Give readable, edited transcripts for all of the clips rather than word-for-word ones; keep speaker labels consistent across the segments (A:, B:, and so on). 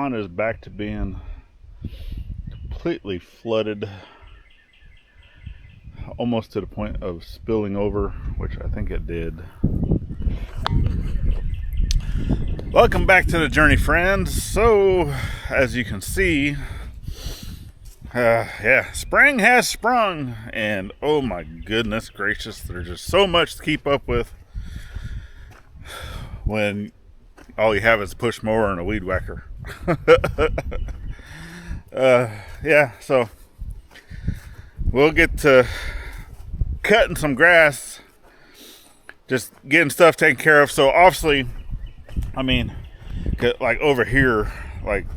A: pond is back to being completely flooded, almost to the point of spilling over, which I think it did. Welcome back to the journey, friends. So, as you can see, spring has sprung, and oh my goodness gracious, there's just so much to keep up with when all you have is a push mower and a weed whacker. So we'll get to cutting some grass, just getting stuff taken care of. So obviously, I mean, like over here, like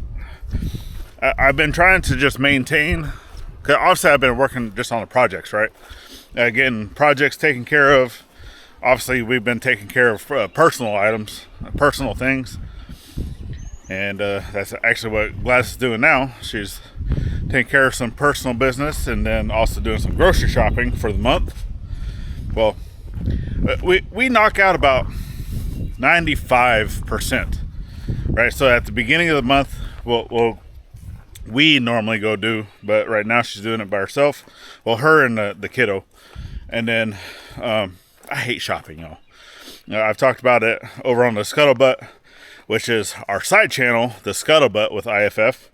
A: I've been trying to just maintain, because obviously I've been working just on the projects, right? Getting projects taken care of. Obviously we've been taking care of personal items, personal things. And that's actually what Gladys is doing now. She's taking care of some personal business and then also doing some grocery shopping for the month. Well, we knock out about 95%, right? So at the beginning of the month, we normally go do, but right now she's doing it by herself. Well, her and the kiddo. And then I hate shopping, y'all. I've talked about it over on the Scuttlebutt, which is our side channel, the Scuttlebutt with IFF.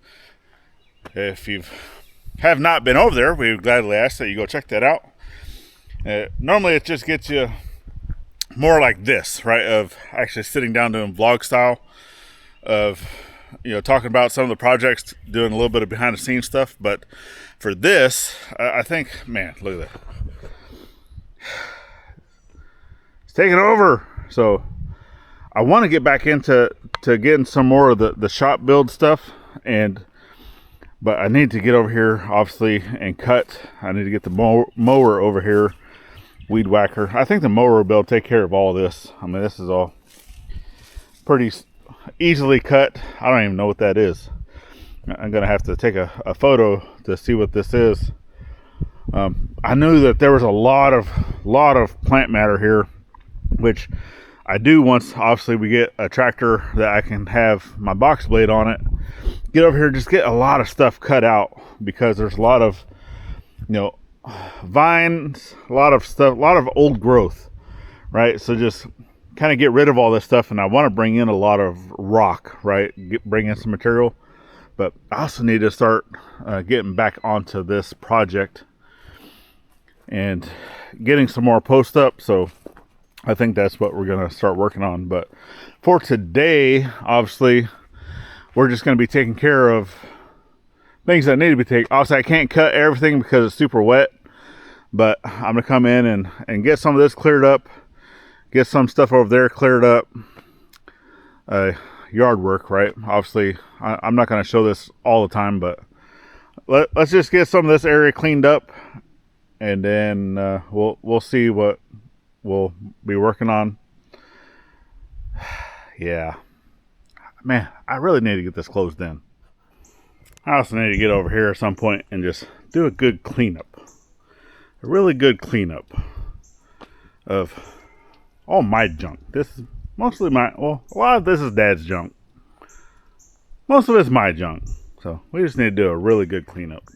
A: If you have not been over there, we would gladly ask that you go check that out. Normally it just gets you more like this, right? Of actually sitting down doing vlog style of, talking about some of the projects, doing a little bit of behind the scenes stuff. But for this, I think, man, look at that. It's taking over. So I want to get back into getting some more of the shop build stuff, but I need to get over here, obviously, and cut. I need to get the mower over here, weed whacker. I think the mower will be able to take care of all this. I mean, this is all pretty easily cut. I don't even know what that is. I'm gonna have to take a photo to see what this is. I knew that there was a lot of plant matter here, which I do once obviously we get a tractor that I can have my box blade on it, get over here, just get a lot of stuff cut out, because there's a lot of vines, a lot of stuff, a lot of old growth, right? So just kind of get rid of all this stuff. And I want to bring in a lot of rock, right? Bring in some material, but I also need to start getting back onto this project and getting some more post up. So I think that's what we're going to start working on. But for today, obviously, we're just going to be taking care of things that need to be taken. Obviously, I can't cut everything because it's super wet, but I'm going to come in and get some of this cleared up, get some stuff over there cleared up. Yard work, right? Obviously, I'm not going to show this all the time, but let's just get some of this area cleaned up, and then we'll see what we'll be working on. Yeah, man, I really need to get this closed in. I also need to get over here at some point and just do a good cleanup, a really good cleanup of all my junk. This is mostly a lot of this is Dad's junk. Most of it's my junk, so we just need to do a really good cleanup.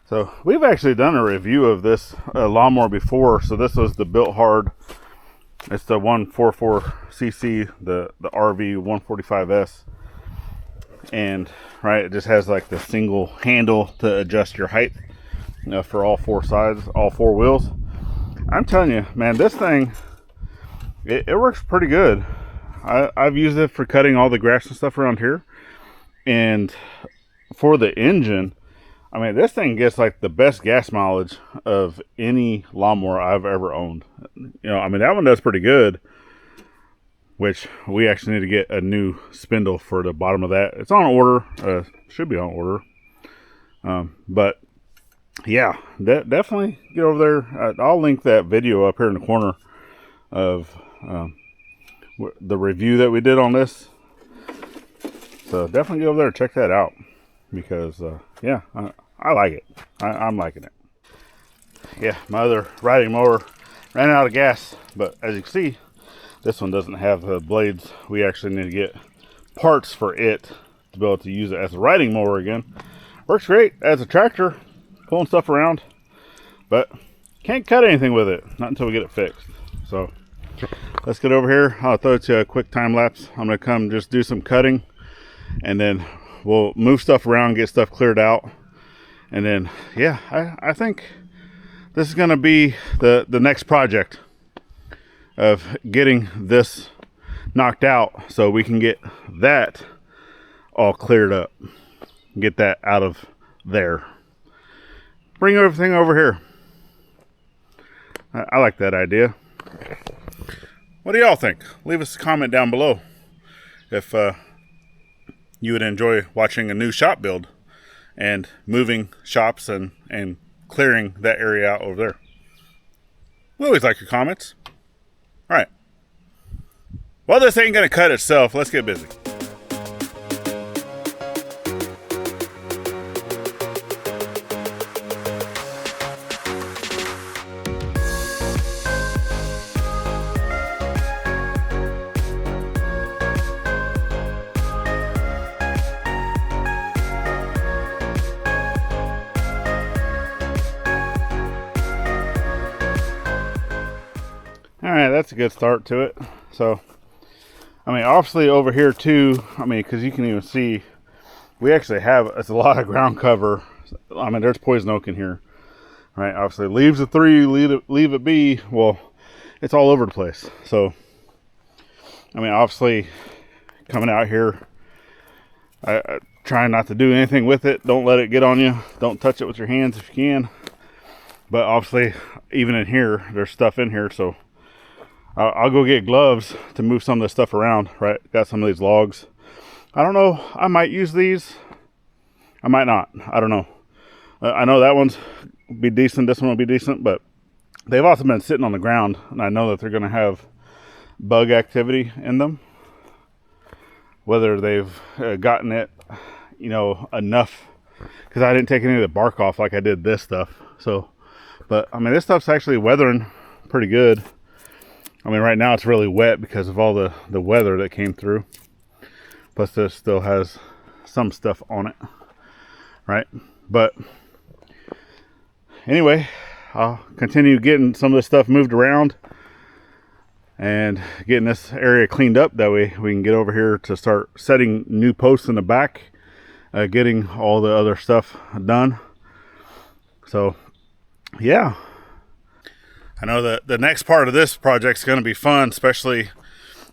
A: So we've actually done a review of this lawnmower before. So this was the Built Hard. It's the 144cc, the RV 145S. And right, it just has like the single handle to adjust your height for all four sides, all four wheels. I'm telling you, man, this thing, it works pretty good. I've used it for cutting all the grass and stuff around here. And for the engine, I mean, this thing gets like the best gas mileage of any lawnmower I've ever owned. You know, I mean, that one does pretty good, which we actually need to get a new spindle for the bottom of that. It's on order, should be on order. But yeah, definitely get over there. I'll link that video up here in the corner of the review that we did on this. So definitely get over there and check that out, because yeah, I like it. I'm liking it. Yeah, my other riding mower ran out of gas, but as you can see, this one doesn't have the blades. We actually need to get parts for it to be able to use it as a riding mower again. Works great as a tractor, pulling stuff around, but can't cut anything with it, not until we get it fixed. So let's get over here. I'll throw it to a quick time lapse. I'm gonna come just do some cutting, and then we'll move stuff around, get stuff cleared out. And then, yeah, I think this is gonna be the next project of getting this knocked out so we can get that all cleared up, get that out of there, bring everything over here. I like that idea. What do y'all think? Leave us a comment down below if you would enjoy watching a new shop build and moving shops and clearing that area out over there. We always like your comments. All right. Well, this ain't gonna cut itself. Let's get busy. All right, that's a good start to it. So, I mean, obviously over here too, I mean, because you can even see, we actually have, it's a lot of ground cover. I mean, there's poison oak in here, right? Obviously leaves a 3, leave it be. Well, it's all over the place. So, I mean, obviously coming out here, I trying not to do anything with it. Don't let it get on you. Don't touch it with your hands if you can. But obviously, even in here, there's stuff in here, so I'll go get gloves to move some of this stuff around, right? Got some of these logs. I don't know. I might use these. I might not. I don't know. I know that one's be decent. This one will be decent, but they've also been sitting on the ground, and I know that they're going to have bug activity in them. Whether they've gotten it, you know, enough, because I didn't take any of the bark off like I did this stuff. So, but I mean, this stuff's actually weathering pretty good. I mean, right now it's really wet because of all the weather that came through. Plus this still has some stuff on it, right? But anyway, I'll continue getting some of this stuff moved around and getting this area cleaned up. That way we can get over here to start setting new posts in the back, getting all the other stuff done. So yeah, I know that the next part of this project is going to be fun, especially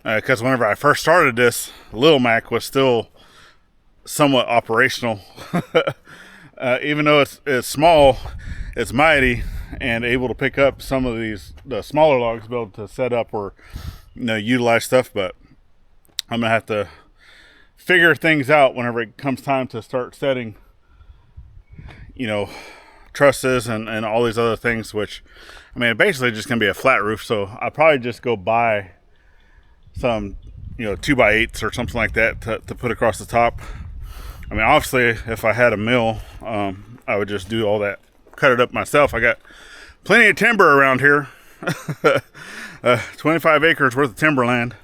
A: because whenever I first started this, Lil Mac was still somewhat operational. Even though it's small, it's mighty and able to pick up some of the smaller logs, be able to set up or, you know, utilize stuff. But I'm gonna have to figure things out whenever it comes time to start setting, you know, trusses and all these other things, which, I mean, basically just gonna be a flat roof. So I'll probably just go buy some, you know, 2x8s or something like that to put across the top. I mean, obviously if I had a mill, I would just do all that, cut it up myself. I got plenty of timber around here. 25 acres worth of timberland.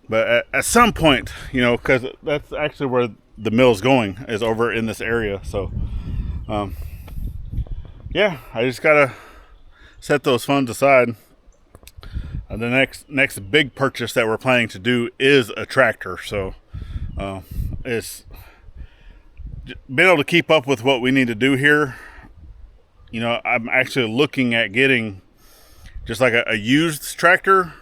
A: But at some point, you know, because that's actually where the mill's going, is over in this area. So yeah, I just gotta set those funds aside. The next big purchase that we're planning to do is a tractor. So it's been able to keep up with what we need to do here. You know, I'm actually looking at getting just like a used tractor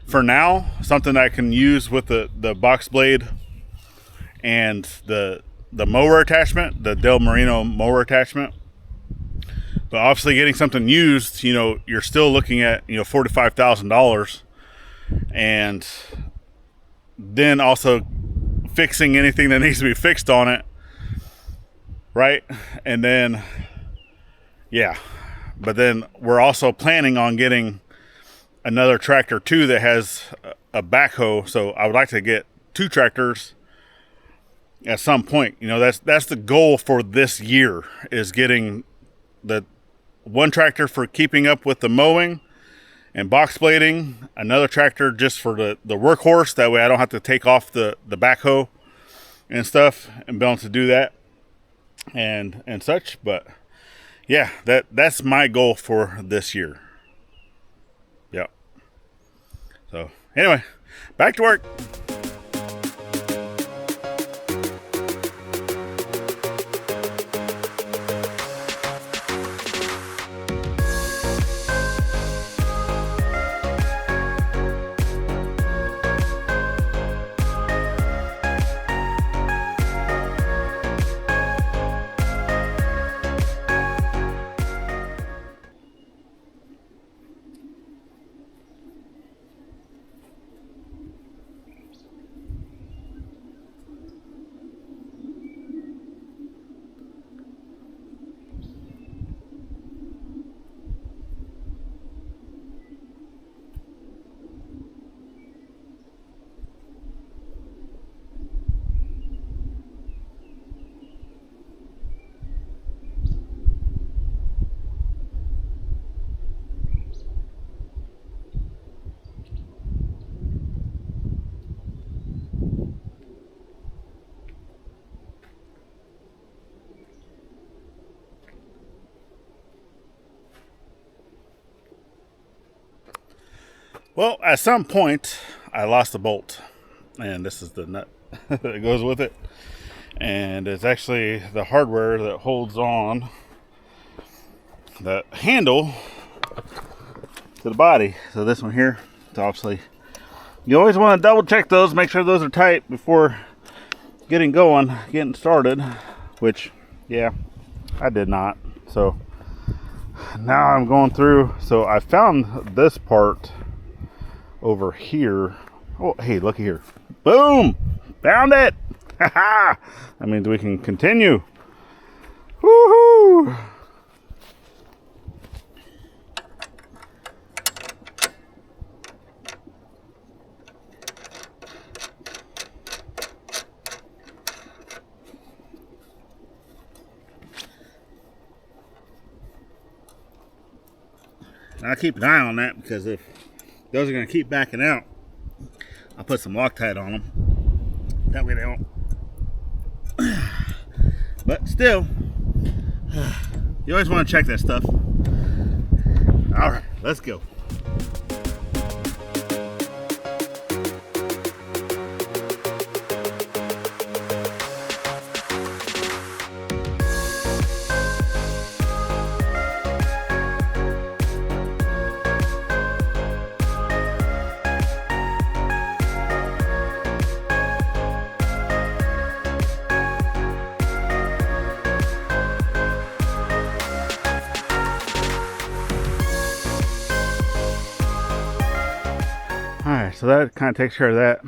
A: for now, something I can use with the box blade and the mower attachment, the Del Marino mower attachment. But obviously getting something used, you know, you're still looking at, you know, $45,000, and then also fixing anything that needs to be fixed on it, right? And then, yeah, but then we're also planning on getting another tractor too that has a backhoe. So I would like to get 2 tractors at some point. You know, that's the goal for this year, is getting the 1 tractor for keeping up with the mowing and box blading, another tractor just for the workhorse. That way I don't have to take off the backhoe and stuff, and be able to do that and such. But yeah, that's my goal for this year. Yep. So anyway, back to work. Well, at some point, I lost a bolt, and this is the nut that goes with it, and it's actually the hardware that holds on the handle to the body. So this one here, it's obviously, you always want to double check those, make sure those are tight before getting started, which, yeah, I did not. So now I'm going through, so I found this part over here. Oh, hey, looky here. Boom! Found it! Haha! That means we can continue. Woohoo! I'll keep an eye on that, because if those are going to keep backing out, I'll put some Loctite on them. That way they don't. But still, you always want to check that stuff. All right, let's go. Alright, so that kind of takes care of that.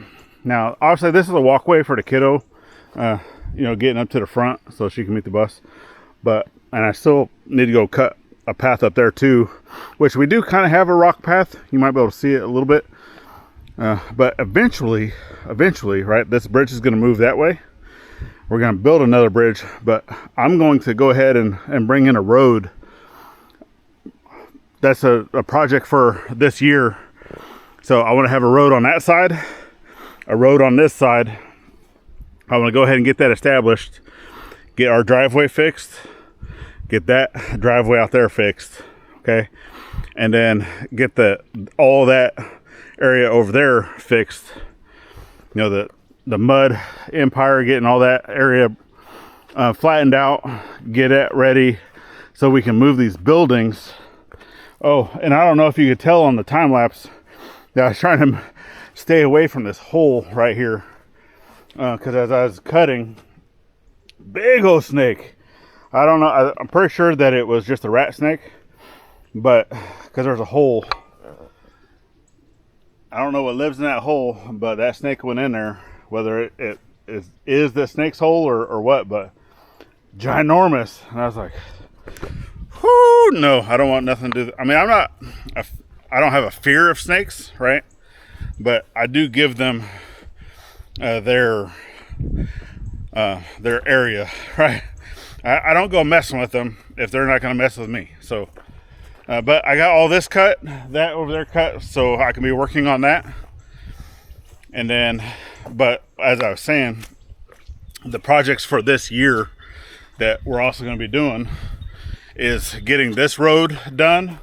A: Now, obviously, this is a walkway for the kiddo, you know, getting up to the front so she can meet the bus. And I still need to go cut a path up there too, which we do kind of have a rock path. You might be able to see it a little bit. But eventually, right, this bridge is going to move that way. We're going to build another bridge, but I'm going to go ahead and bring in a road. That's a project for this year. So I want to have a road on that side, a road on this side. I want to go ahead and get that established, get our driveway fixed, get that driveway out there fixed, okay? And then get all that area over there fixed. You know, the mud empire, getting all that area flattened out, get it ready so we can move these buildings. Oh, and I don't know if you could tell on the time lapse, Now I was trying to stay away from this hole right here, because as I was cutting, big old snake. I don't know. I'm pretty sure that it was just a rat snake, but because there's a hole. I don't know what lives in that hole, but that snake went in there. Whether it is the snake's hole or what, but ginormous. And I was like, whoo, no, I don't want nothing to do. I mean, I don't have a fear of snakes, right? But I do give them their area, right? I don't go messing with them if they're not going to mess with me. So, but I got all this cut, that over there cut, so I can be working on that. And then, but as I was saying, the projects for this year that we're also going to be doing is getting this road done.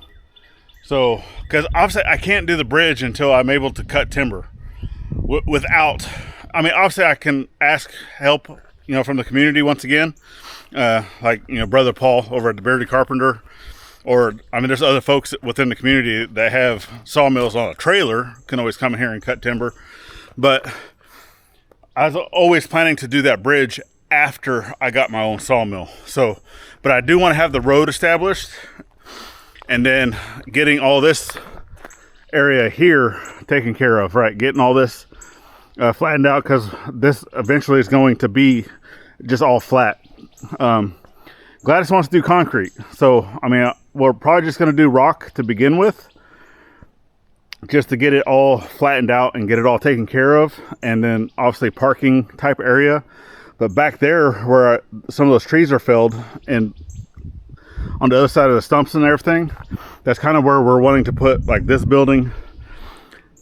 A: So, because obviously I can't do the bridge until I'm able to cut timber without, I mean, obviously I can ask help, from the community once again, like, Brother Paul over at the Bearded Carpenter, or, I mean, there's other folks within the community that have sawmills on a trailer, can always come in here and cut timber. But I was always planning to do that bridge after I got my own sawmill. So, but I do want to have the road established, and then getting all this area here taken care of, right? Getting all this flattened out, because this eventually is going to be just all flat. Gladys wants to do concrete. So, I mean, we're probably just going to do rock to begin with, just to get it all flattened out and get it all taken care of. And then obviously parking type area. But back there where some of those trees are felled and on the other side of the stumps and everything, that's kind of where we're wanting to put like this building,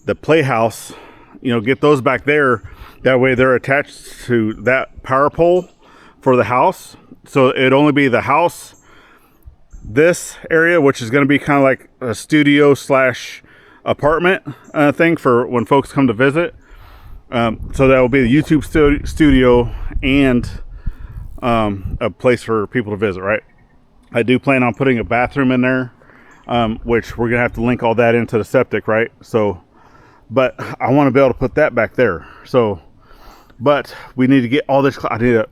A: the playhouse, get those back there. That way they're attached to that power pole for the house. So it'd only be the house, this area, which is going to be kind of like a studio / apartment thing for when folks come to visit. So that will be the YouTube studio and a place for people to visit, right? I do plan on putting a bathroom in there, which we're gonna have to link all that into the septic, right? So, but I want to be able to put that back there. So, but we need to get all this. I need a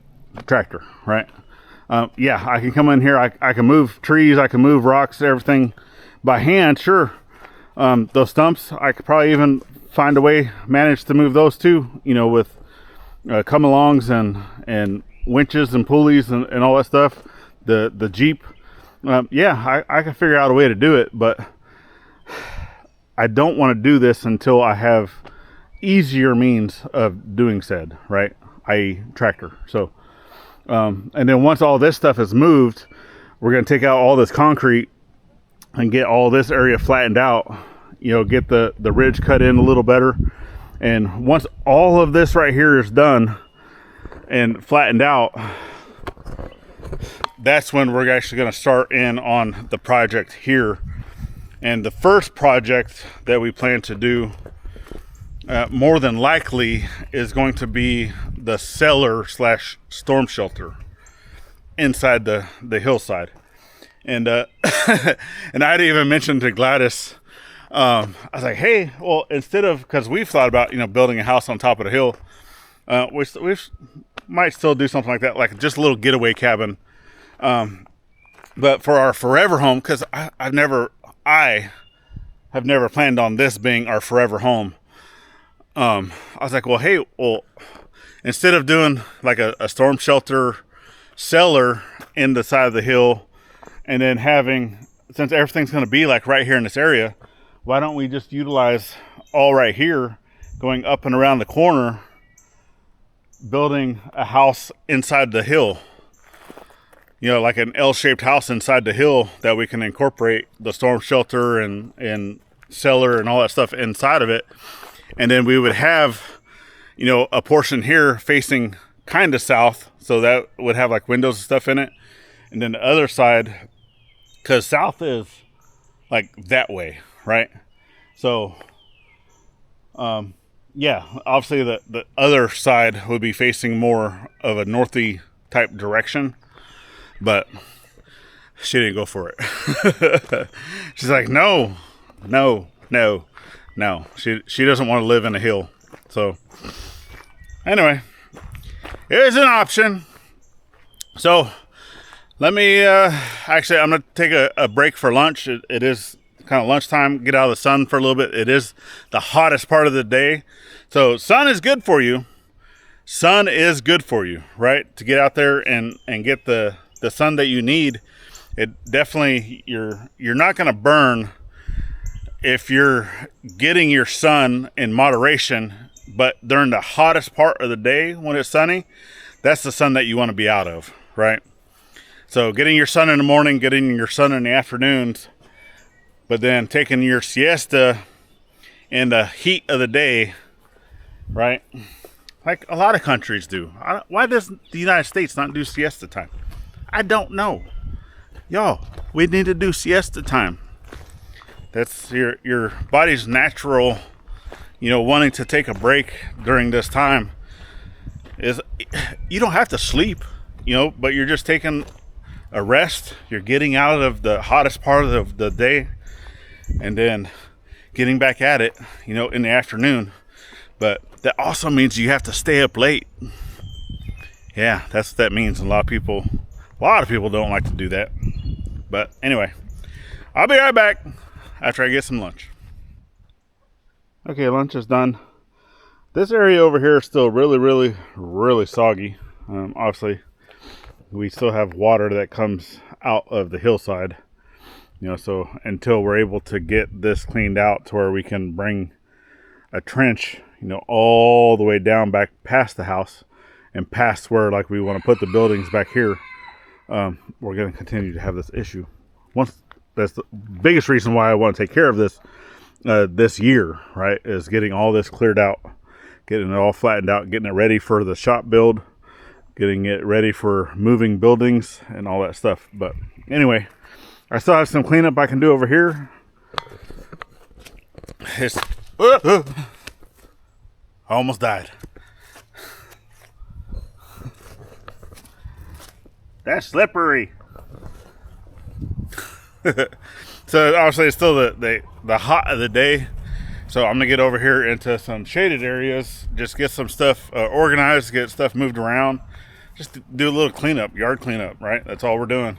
A: tractor, right? Yeah, I can come in here. I can move trees. I can move rocks, everything by hand, sure. Those stumps, I could probably even find a way, manage to move those too, with come-alongs and winches and pulleys and all that stuff. The Jeep, yeah, I can figure out a way to do it, but I don't want to do this until I have easier means of doing said, right? i.e. tractor. So, and then once all this stuff is moved, we're going to take out all this concrete and get all this area flattened out, get the ridge cut in a little better. And once all of this right here is done and flattened out, that's when we're actually going to start in on the project here. And the first project that we plan to do, more than likely, is going to be the cellar / storm shelter inside the hillside. And and I'd even mentioned to Gladys, I was like, hey, well, instead of, because we've thought about, building a house on top of the hill, we might still do something like that, like just a little getaway cabin. But for our forever home, because I have never planned on this being our forever home. I was like, well, hey, instead of doing like a storm shelter cellar in the side of the hill, and then having, since everything's going to be like right here in this area, why don't we just utilize all right here, going up and around the corner, building a house inside the hill, like an L-shaped house inside the hill that we can incorporate the storm shelter and cellar and all that stuff inside of it. And then we would have, a portion here facing kind of south, so that would have like windows and stuff in it. And then the other side, because south is like that way, right? So, yeah, obviously the other side would be facing more of a northy type direction, but she didn't go for it. She's like, no, No, she doesn't want to live in a hill. So anyway, it is an option. So let me, actually, I'm going to take a break for lunch. It is kind of lunchtime, get out of the sun for a little bit. It is the hottest part of the day. So sun is good for you. Sun is good for you, right? To get out there and get the sun that you need. It definitely, you're not going to burn if you're getting your sun in moderation, but during the hottest part of the day when it's sunny, that's the sun that you want to be out of, right? So getting your sun in the morning, getting your sun in the afternoons, but then taking your siesta in the heat of the day, right? Like a lot of countries do. Why does the United States not do siesta time? I don't know. Y'all, we need to do siesta time. That's your body's natural, wanting to take a break during this time. Is you don't have to sleep, but you're just taking a rest. You're getting out of the hottest part of the day and then getting back at it, in the afternoon. But that also means you have to stay up late. Yeah, that's what that means. A lot of people don't like to do that. But anyway, I'll be right back after I get some lunch. Okay, lunch is done. This area over here is still really, really, really soggy. Obviously, we still have water that comes out of the hillside. So until we're able to get this cleaned out to where we can bring a trench, all the way down back past the house and past where like we want to put the buildings back here, we're going to continue to have this issue. That's the biggest reason why I want to take care of this this year, right, is getting all this cleared out, getting it all flattened out, getting it ready for the shop build, getting it ready for moving buildings and all that stuff. But anyway, I still have some cleanup I can do over here. I almost died. That's slippery. So obviously it's still the hot of the day. So I'm gonna get over here into some shaded areas, just get some stuff organized, get stuff moved around, just do a little cleanup, yard cleanup, right? That's all we're doing.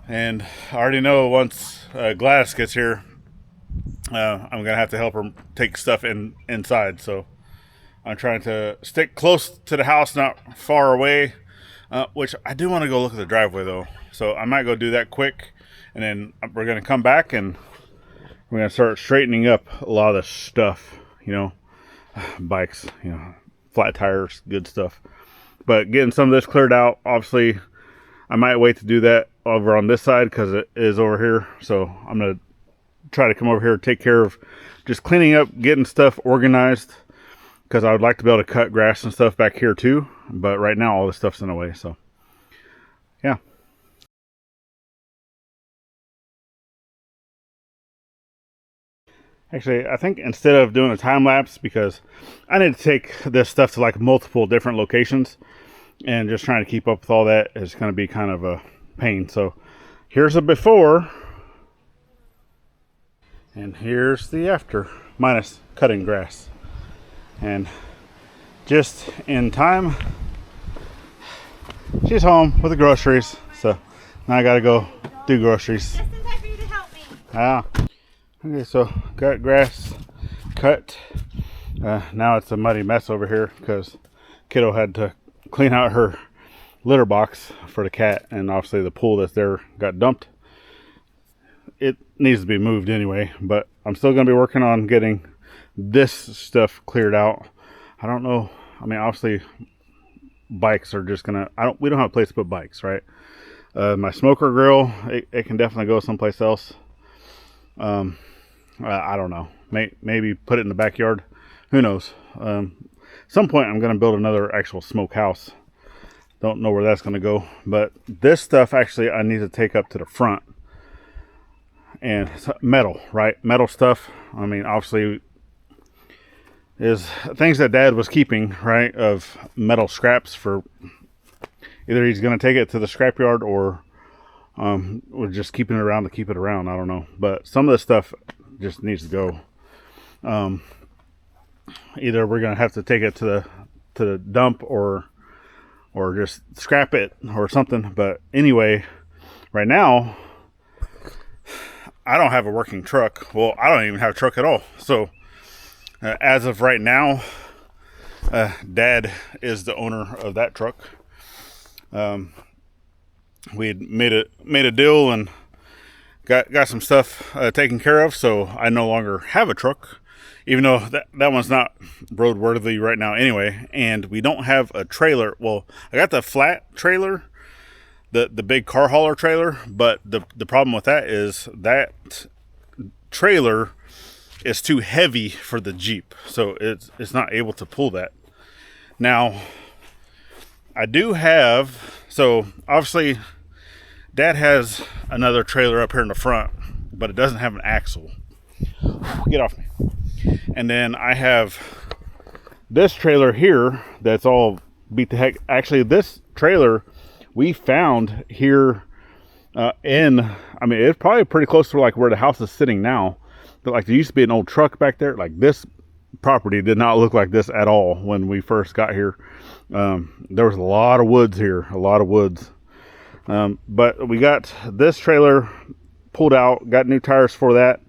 A: And I already know once Gladys gets here, I'm gonna have to help her take stuff inside. So I'm trying to stick close to the house, not far away. Which I do want to go look at the driveway though. So I might go do that quick, and then we're gonna come back and we're gonna start straightening up a lot of this stuff. Bikes, flat tires, good stuff. But getting some of this cleared out, obviously, I might wait to do that over on this side because it is over here. So I'm gonna try to come over here, take care of just cleaning up, getting stuff organized, because I would like to be able to cut grass and stuff back here too. But right now all this stuff's in the way. So yeah. Actually, I think instead of doing a time lapse, because I need to take this stuff to like multiple different locations, and just trying to keep up with all that is going to be kind of a pain. So here's a before and here's the after, minus cutting grass. And just in time, she's home with the groceries. So now I gotta go do groceries.
B: Just in time for you to help me.
A: Ah. Okay, so got grass cut. Now it's a muddy mess over here because kiddo had to clean out her litter box for the cat, and obviously the pool that's there got dumped. It needs to be moved anyway, but I'm still going to be working on getting this stuff cleared out. I don't know. I mean, obviously bikes are just gonna, we don't have a place to put bikes, right? My smoker grill, it can definitely go someplace else. I don't know. Maybe put it in the backyard. Who knows? Some point I'm going to build another actual smoke house. Don't know where that's going to go. But this stuff actually I need to take up to the front. And it's metal, right? Metal stuff. I mean, obviously is things that Dad was keeping, right? Of metal scraps for either he's going to take it to the scrapyard or we're just keeping it around to keep it around. I don't know. But some of this stuff just needs to go. Either we're gonna have to take it to the dump or just scrap it or something. But anyway, right now I don't have a working truck. Well, I don't even have a truck at all. So as of right now, Dad is the owner of that truck. We had made a deal and got some stuff taken care of, so I no longer have a truck, even though that one's not roadworthy right now anyway. And we don't have a trailer. Well, I got the flat trailer, the big car hauler trailer, but the problem with that is that trailer is too heavy for the Jeep, so it's not able to pull that. Now I do have, so obviously Dad has another trailer up here in the front, but it doesn't have an axle. Get off me. And then I have this trailer here that's all beat the heck. Actually, this trailer we found here I mean, it's probably pretty close to like where the house is sitting now. But like there used to be an old truck back there. Like this property did not look like this at all when we first got here. There was a lot of woods here, a lot of woods. But we got this trailer pulled out, got new tires for that.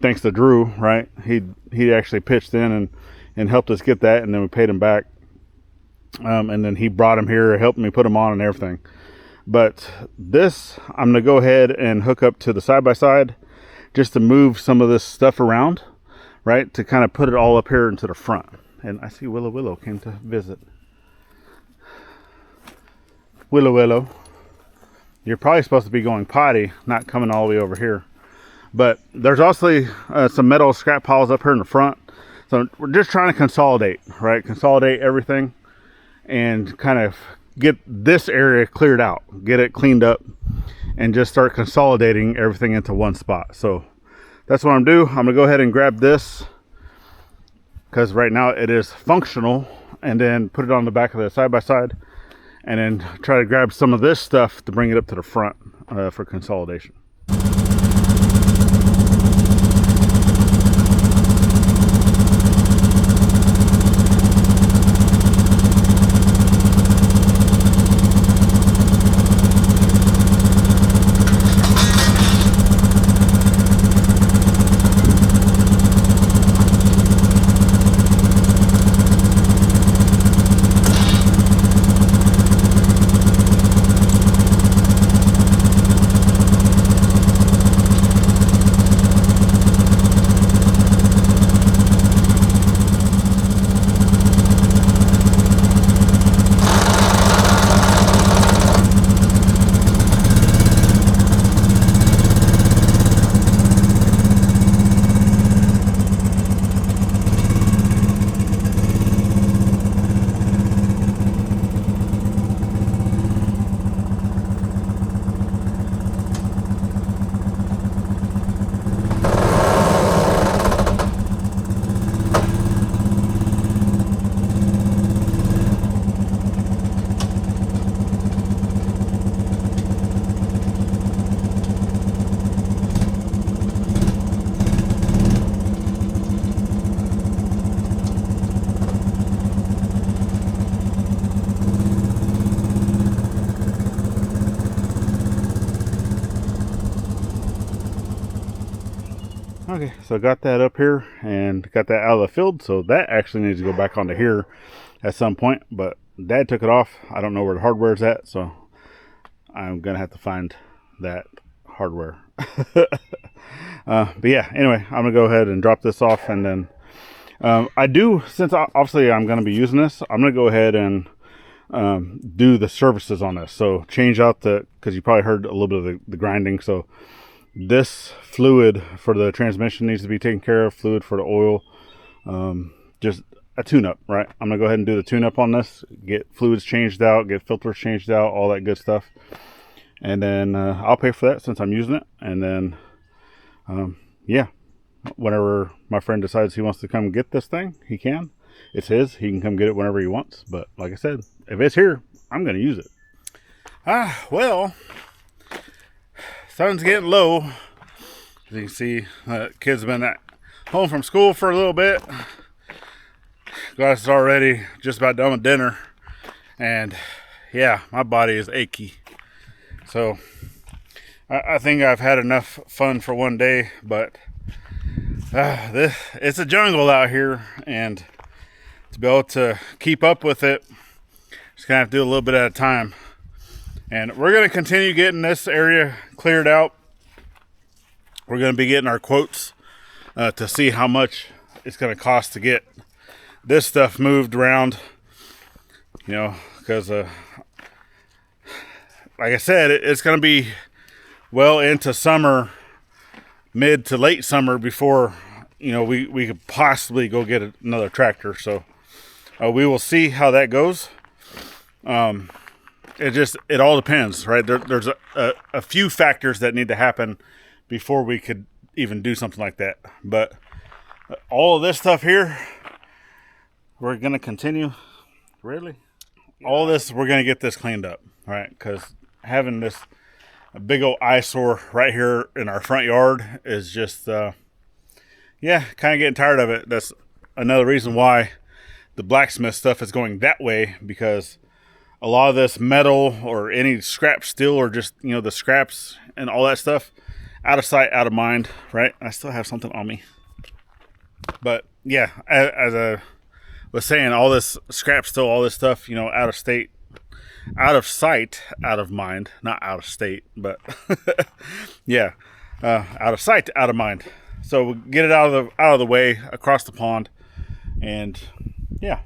A: Thanks to Drew, right? He actually pitched in and helped us get that, and then we paid him back. And then he brought him here, helped me put them on and everything. But this, I'm gonna go ahead and hook up to the side-by-side just to move some of this stuff around, right? To kind of put it all up here into the front. And I see Willow came to visit. Willow. You're probably supposed to be going potty, not coming all the way over here. But there's also some metal scrap piles up here in the front. So we're just trying to consolidate, right? Consolidate everything and kind of get this area cleared out, get it cleaned up, and just start consolidating everything into one spot. So that's what I'm gonna do. I'm gonna go ahead and grab this because right now it is functional, and then put it on the back of the side-by-side, and then try to grab some of this stuff to bring it up to the front for consolidation. Okay, so I got that up here and got that out of the field, so that actually needs to go back onto here at some point, but Dad took it off. I don't know where the hardware is at, so I'm gonna have to find that hardware. But yeah, anyway, I'm gonna go ahead and drop this off, and then I do, since obviously I'm gonna be using this, I'm gonna go ahead and do the services on this. So change out because you probably heard a little bit of the grinding, so this fluid for the transmission needs to be taken care of, fluid for the oil, just a tune-up, right? I'm gonna go ahead and do the tune-up on this, get fluids changed out, get filters changed out, all that good stuff, and then I'll pay for that since I'm using it. And then yeah, whenever my friend decides he wants to come get this thing, he can. It's his. He can come get it whenever he wants. But like I said, if it's here, I'm gonna use it. Well, sun's getting low. As you can see, kids have been home from school for a little bit. Glass is already just about done with dinner. And yeah, my body is achy. So I think I've had enough fun for one day, but it's a jungle out here, and to be able to keep up with it, just gonna have to do a little bit at a time. And we're gonna continue getting this area cleared out. We're gonna be getting our quotes to see how much it's gonna cost to get this stuff moved around, you know, because like I said, it's gonna be well into summer, mid to late summer, before, you know, we could possibly go get another tractor. So we will see how that goes. It all depends, right? There's a few factors that need to happen before we could even do something like that. But all of this stuff here, we're gonna continue. Really, all this, we're gonna get this cleaned up, right? Because having this a big old eyesore right here in our front yard is just, yeah, kind of getting tired of it. That's another reason why the blacksmith stuff is going that way, because a lot of this metal or any scrap steel, or just, you know, the scraps and all that stuff, out of sight, out of mind, right? I still have something on me. But yeah, as I was saying, all this scrap steel, all this stuff, you know, out of state, out of sight, out of mind, not out of state, but yeah, out of sight, out of mind. So we'll get it out of the way, across the pond, and yeah,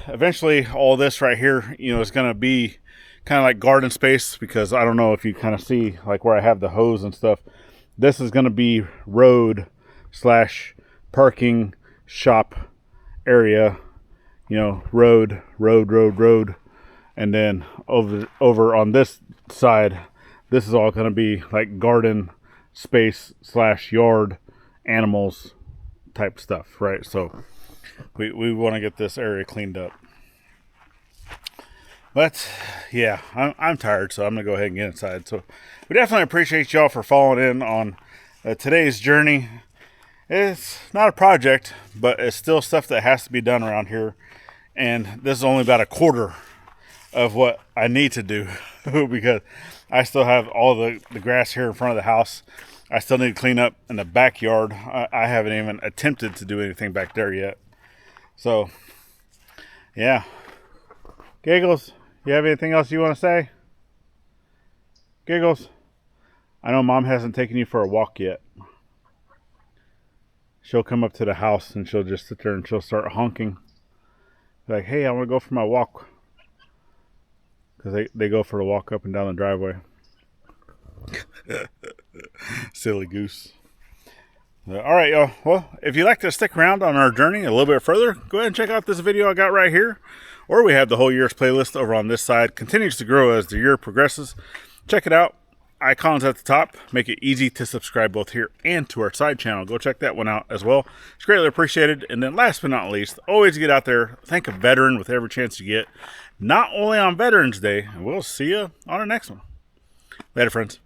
A: eventually all this right here, you know, is going to be kind of like garden space, because I don't know if you kind of see like where I have the hose and stuff. This is going to be road / parking shop area, you know, road. And then over on this side, this is all going to be like garden space / yard animals type stuff, right? So we want to get this area cleaned up. But yeah, I'm tired, so I'm gonna go ahead and get inside. So we definitely appreciate y'all for following in on today's journey. It's not a project, but it's still stuff that has to be done around here, and this is only about a quarter of what I need to do because I still have all the grass here in front of the house. I still need to clean up in the backyard. I haven't even attempted to do anything back there yet. So yeah, Giggles, you have anything else you want to say? Giggles, I know Mom hasn't taken you for a walk yet. She'll come up to the house and she'll just sit there and she'll start honking like, hey, I want to go for my walk. Because they go for a walk up and down the driveway. Silly goose. All right, y'all. Well, if you'd like to stick around on our journey a little bit further, go ahead and check out this video I got right here. Or we have the whole year's playlist over on this side. Continues to grow as the year progresses. Check it out. Icons at the top. Make it easy to subscribe both here and to our side channel. Go check that one out as well. It's greatly appreciated. And then last but not least, always get out there. Thank a veteran with every chance you get. Not only on Veterans Day. And we'll see you on our next one. Later, friends.